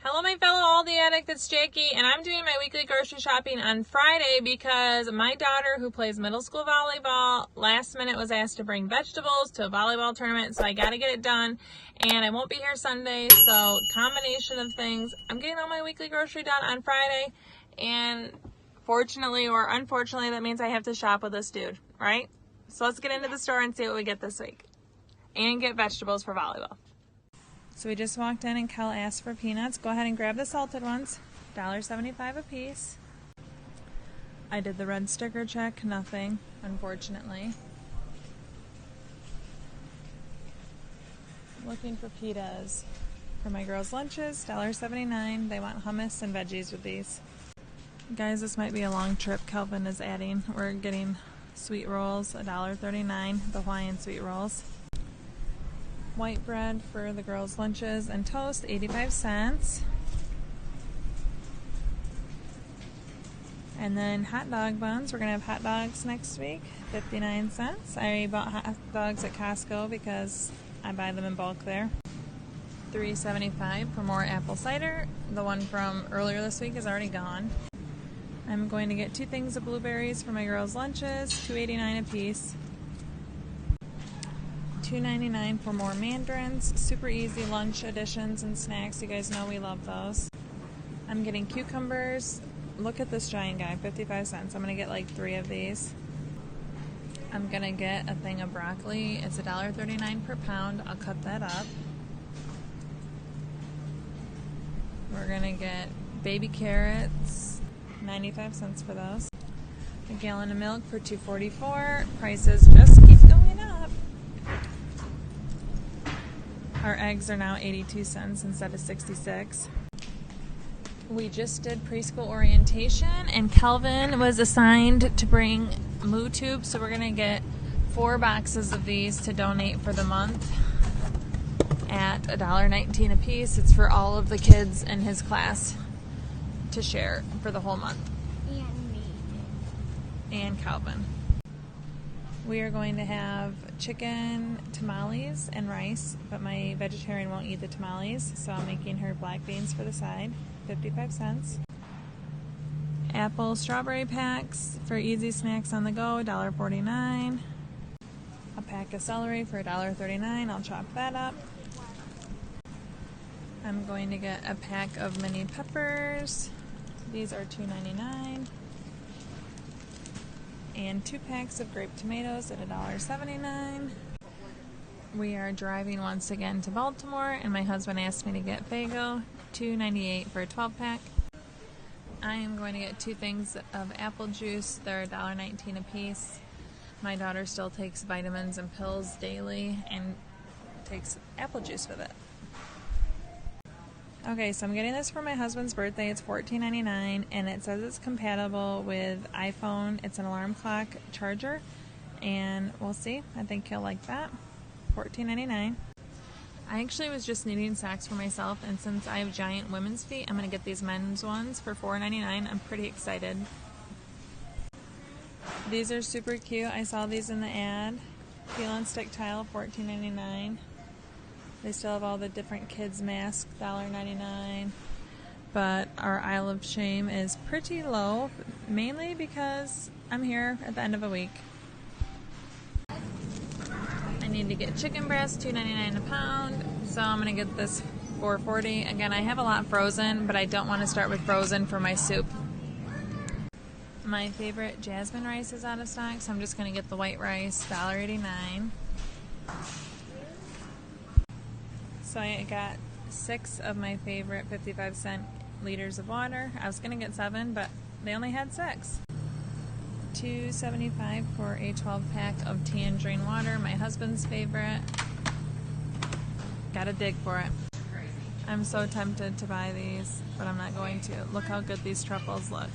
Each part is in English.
Hello my fellow Aldi addict, it's Jackie, and I'm doing my weekly grocery shopping on Friday because my daughter, who plays middle school volleyball, last minute was asked to bring vegetables to a volleyball tournament, so I gotta get it done, and I won't be here Sunday, so combination of things. I'm getting all my weekly grocery done on Friday, and fortunately or unfortunately, that means I have to shop with this dude, right? So let's get into the store and see what we get this week, and get vegetables for volleyball. So we just walked in and Kel asked for peanuts. Go ahead and grab the salted ones. $1.75 a piece. I did the red sticker check. Nothing, unfortunately. Looking for pitas for my girls' lunches. $1.79. They want hummus and veggies with these. Guys, this might be a long trip. Kelvin is adding. We're getting sweet rolls, $1.39. The Hawaiian sweet rolls. White bread for the girls' lunches and toast, 85 cents. And then hot dog buns. We're going to have hot dogs next week, 59 cents. I bought hot dogs at Costco because I buy them in bulk there. $3.75 for more apple cider. The one from earlier this week is already gone. I'm going to get 2 things of blueberries for my girls' lunches, $2.89 a piece. $2.99 for more mandarins. Super easy lunch additions and snacks. You guys know we love those. I'm getting cucumbers. Look at this giant guy, 55 cents. I'm going to get like 3 of these. I'm going to get a thing of broccoli. It's $1.39 per pound. I'll cut that up. We're going to get baby carrots, 95 cents for those. A gallon of milk for $2.44. Prices just keep going up. Our eggs are now 82 cents instead of 66. We just did preschool orientation and Kelvin was assigned to bring moo tubes, so we're going to get 4 boxes of these to donate for the month at $1.19 a piece. It's for all of the kids in his class to share for the whole month. And me. And Calvin. We are going to have chicken tamales and rice, but my vegetarian won't eat the tamales, so I'm making her black beans for the side, 55 cents. Apple strawberry packs for easy snacks on the go, $1.49. A pack of celery for $1.39. I'll chop that up. I'm going to get a pack of mini peppers. These are $2.99. And 2 packs of grape tomatoes at $1.79. We are driving once again to Baltimore, and my husband asked me to get Faygo, $2.98 for a 12-pack. I am going to get 2 things of apple juice. They're $1.19 a piece. My daughter still takes vitamins and pills daily and takes apple juice with it. Okay, so I'm getting this for my husband's birthday. It's $14.99, and it says it's compatible with iPhone. It's an alarm clock charger, and we'll see. I think he'll like that. $14.99. I actually was just needing socks for myself, and since I have giant women's feet, I'm going to get these men's ones for $4.99. I'm pretty excited. These are super cute. I saw these in the ad. Peel and stick tile, $14.99. They still have all the different kids' masks, $1.99. But our Isle of Shame is pretty low, mainly because I'm here at the end of a week. I need to get chicken breast, $2.99 a pound. So I'm going to get this $4.40. Again, I have a lot frozen, but I don't want to start with frozen for my soup. My favorite jasmine rice is out of stock, so I'm just going to get the white rice, $1.89. So I got 6 of my favorite 55-cent liters of water. I was going to get 7, but they only had 6. $2.75 for a 12-pack of tangerine water, my husband's favorite. Gotta dig for it. I'm so tempted to buy these, but I'm not going to. Look how good these truffles look.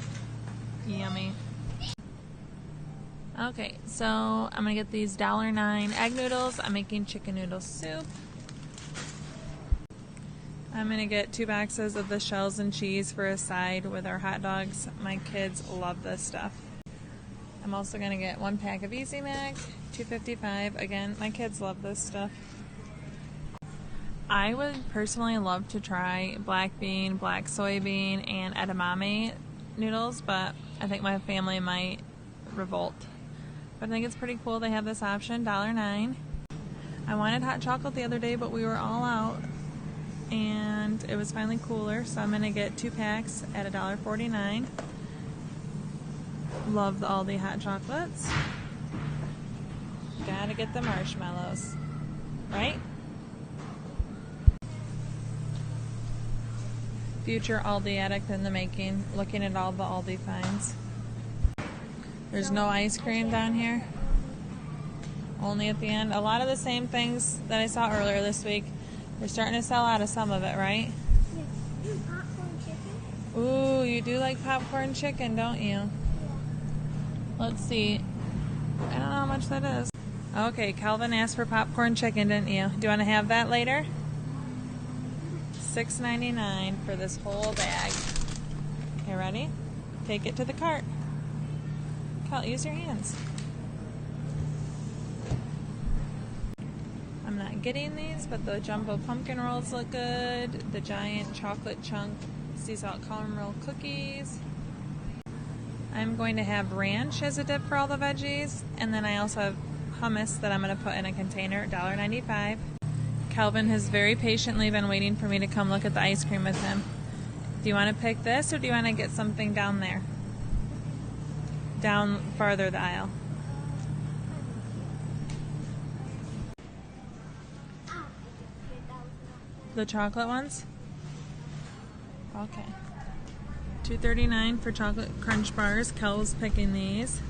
Yummy. Okay, so I'm going to get these $1.09 egg noodles. I'm making chicken noodle soup. I'm going to get 2 boxes of the shells and cheese for a side with our hot dogs. My kids love this stuff. I'm also going to get 1 pack of Easy Mac, $2.55. Again, my kids love this stuff. I would personally love to try black bean, black soybean, and edamame noodles, but I think my family might revolt. But I think it's pretty cool they have this option, $1.09. I wanted hot chocolate the other day, but we were all out, and it was finally cooler, so I'm going to get 2 packs at $1.49. Love the Aldi hot chocolates. Gotta get the marshmallows, right? Future Aldi addict in the making, looking at all the Aldi finds. There's no ice cream down here. Only at the end. A lot of the same things that I saw earlier this week. They're starting to sell out of some of it, right? Yeah. Popcorn chicken. Ooh, you do like popcorn chicken, don't you? Yeah. Let's see. I don't know how much that is. Okay, Calvin asked for popcorn chicken, didn't you? Do you want to have that later? $6.99 for this whole bag. Okay, ready? Take it to the cart. Cal, use your hands. I'm not getting these, but the jumbo pumpkin rolls look good. The giant chocolate chunk sea salt caramel cookies. I'm going to have ranch as a dip for all the veggies, and then I also have hummus that I'm going to put in a container, $1.95. Calvin has very patiently been waiting for me to come look at the ice cream with him. Do you want to pick this, or do you want to get something down there? Down farther the aisle. The chocolate ones? Okay. $2.39 for chocolate crunch bars. Kel was picking these.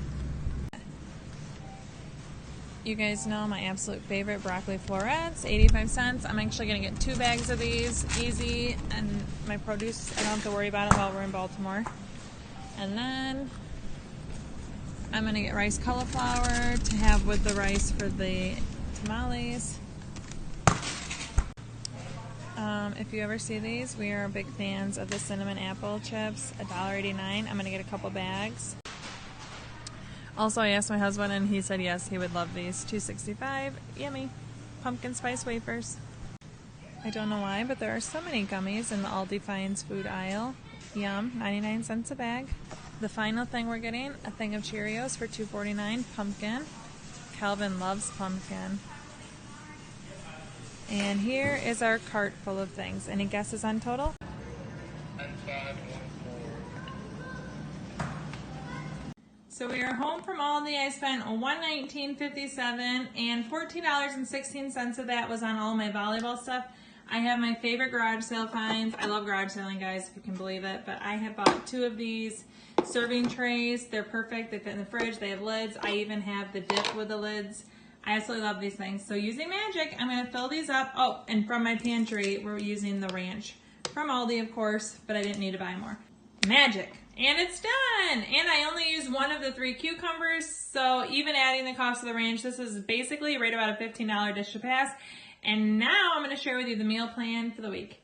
You guys know my absolute favorite broccoli florets, 85 cents. I'm actually going to get 2 bags of these, easy, and my produce, I don't have to worry about it while we're in Baltimore. And then I'm going to get rice cauliflower to have with the rice for the tamales. If you ever see these, we are big fans of the cinnamon apple chips, $1.89. I'm going to get a couple bags. Also, I asked my husband, and he said yes, he would love these. $2.65. Yummy. Pumpkin spice wafers. I don't know why, but there are so many gummies in the Aldi Finds food aisle. Yum. 99 cents a bag. The final thing we're getting, a thing of Cheerios for $2.49. Pumpkin. Calvin loves pumpkin. And here is our cart full of things. Any guesses on total? So we are home from Aldi. I spent $119.57 and $14.16 of that was on all my volleyball stuff. I have my favorite garage sale finds. I love garage selling, guys, if you can believe it. But I have bought 2 of these serving trays. They're perfect. They fit in the fridge. They have lids. I even have the dip with the lids. I absolutely love these things. So using magic, I'm going to fill these up. Oh, and from my pantry, we're using the ranch. From Aldi, of course, but I didn't need to buy more. Magic. And it's done! And I only used 1 of the 3 cucumbers, so even adding the cost of the ranch, this is basically right about a $15 dish to pass. And now I'm going to share with you the meal plan for the week.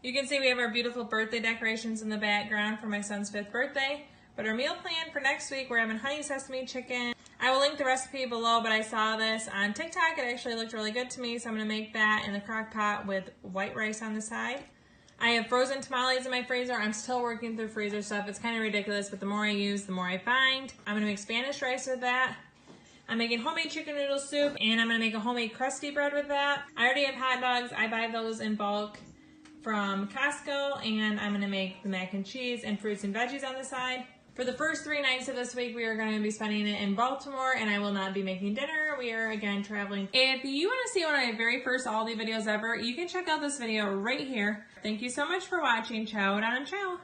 You can see we have our beautiful birthday decorations in the background for my son's 5th birthday. But our meal plan for next week, we're having honey sesame chicken. I will link the recipe below, but I saw this on TikTok. It actually looked really good to me, so I'm going to make that in the crock pot with white rice on the side. I have frozen tamales in my freezer. I'm still working through freezer stuff. It's kind of ridiculous, but the more I use, the more I find. I'm going to make Spanish rice with that. I'm making homemade chicken noodle soup, and I'm going to make a homemade crusty bread with that. I already have hot dogs. I buy those in bulk from Costco, and I'm going to make the mac and cheese and fruits and veggies on the side. For the first 3 nights of this week, we are going to be spending it in Baltimore, and I will not be making dinner. We are, again, traveling. If you want to see one of my very first Aldi videos ever, you can check out this video right here. Thank you so much for watching. Ciao and ciao.